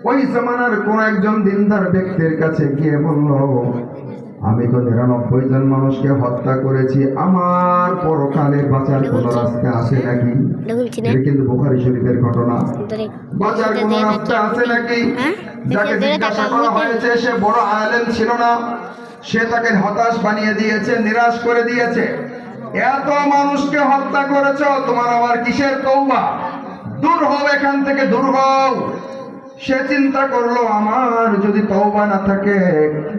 ওই জামানার কোন একজন দিনদার ব্যক্তির কাছে গিয়ে বলল, আমি তো 99 জন মানুষকে হত্যা করেছি, আমার পরকালে বাঁচার কোন রাস্তা আছে নাকি? এটা কিন্তু বুখারী শরীফের ঘটনা। বাঁচার কোন রাস্তা আছে নাকি? যাকে জিজ্ঞাসা করা হয়েছে সে বড় আলেম ছিল না, সে তাকে হতাশ বানিয়ে দিয়েছে, নিরাশ করে দিয়েছে। এত মানুষকে হত্যা করেছো, তোমার আবার কিসের তওবা? দূর হও এখান থেকে, দূর হও। সে চিন্তা করলো, আমার যদি তওবা না থাকে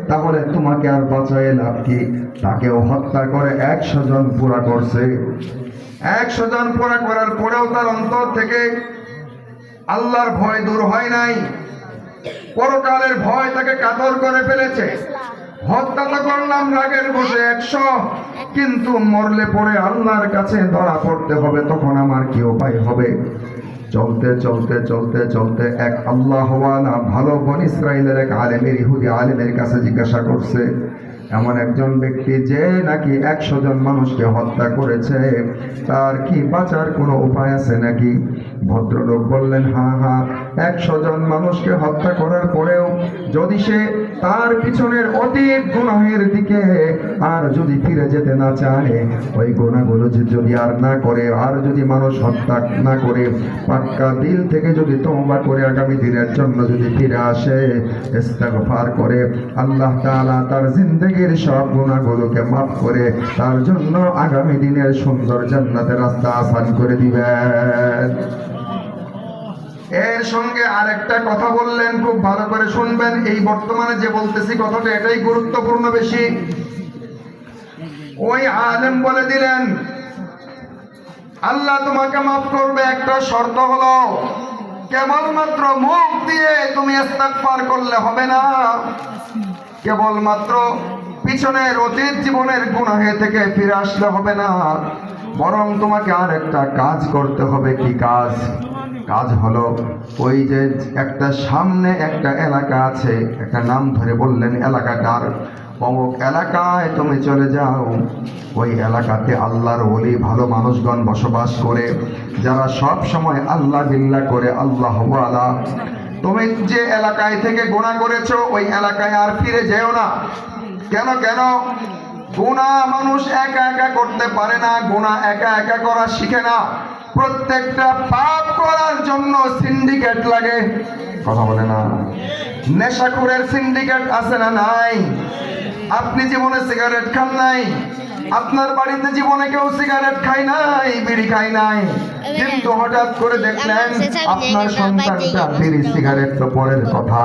তাহলে তোমাকে আর বাঁচায় লাভ কি? তাকেও হত্যা করে 100 জন পুরা করছে। 100 জন পুরা করার পরেও তার অন্তর থেকে আল্লাহর ভয় দূর হয় নাই, পরকালের ভয় তাকে কাতর করে ফেলেছে। হত্যা তো করলাম রাগের বসে 100, কিন্তু মরলে পরে আল্লাহর কাছে ধরা পড়তে হবে, তখন আমার কি উপায় হবে? চলতে চলতে চলতে চলতে এক আল্লাহওয়ালা ভালো বনী ইসরাইলের এক আলেমের, ইহুদি আলেমের কাছে জিজ্ঞাসা করছে, এমন একজন ব্যক্তি যে নাকি 100 জন মানুষকে হত্যা করেছে, তার কি বাঁচার কোনো উপায় আছে নাকি? ভদ্রলোক বললেন, হ্যাঁ হ্যাঁ, 100 জন মানুষকে হত্যা করার পরেও যদি সে তার পিছনের অতীত গুনাহের দিকে আর যদি ফিরে যেতে না চায়, ওই গুনাহগুলো যদি আর না করে, আর যদি মানুষ হত্যা না করে পাক্কা দিল থেকে যদি তওবা করে আগামী দিনের জন্য যদি ফিরে আসে, ইস্তেগফার করে, আল্লাহ তাআলা তার জিন্দেগীর সব গুনাহগুলোকে মাফ করে তার জন্য আগামী দিনের সুন্দর জান্নাতের রাস্তা আসান করে দিবেন। এর সঙ্গে আরেকটা কথা বললেন, খুব ভালো করে শুনবেন। এই বর্তমানে যে বলতেছি কথাটা, এটাই গুরুত্বপূর্ণ বেশি। ওই আলেম বলে দিলেন, আল্লাহ তোমাকে মাফ করবে, একটা শর্ত হলো কেবলমাত্র মুখ দিয়ে তুমি ইস্তেগফার করলে হবে না, কেবলমাত্র পিছনের অতীত জীবনের গুনাহে থেকে ফিরে আসলে হবে না, বরং তোমাকে আর একটা কাজ করতে হবে। কি কাজ? কাজ হলো, ওই যে একটা সামনে একটা এলাকা আছে, একটা নাম ধরে বললেন এলাকাটার, অমুক এলাকায় তুমি চলে যাও। ওই এলাকাতে আল্লাহর ওলি ভালো মানুষগণ বসবাস করে, যারা সব সময় আল্লাহ বিল্লাহ করে, আল্লাহ ওয়ালা। তুমি যে এলাকায় থেকে গুনাহ করেছো, ওই এলাকায় আর ফিরে যেও না। কেন কেন? গুনাহ মানুষ একা একা করতে পারে না, গুনাহ একা একা করা শিখে না। প্রত্যেকটা পাপ করার জন্য সিন্ডিকেট লাগে। কথা বলে না? নেশাখোরের সিন্ডিকেট আছে না নাই? আপনি জীবনে সিগারেট খান নাই, আপনার বাড়িতে জীবনে কেউ সিগারেট খায় নাই, বিড়ি খায় নাই, কিন্তু হঠাৎ করে দেখলেন আপনার সন্তানটা বিড়ি সিগারেট তো পরের কথা।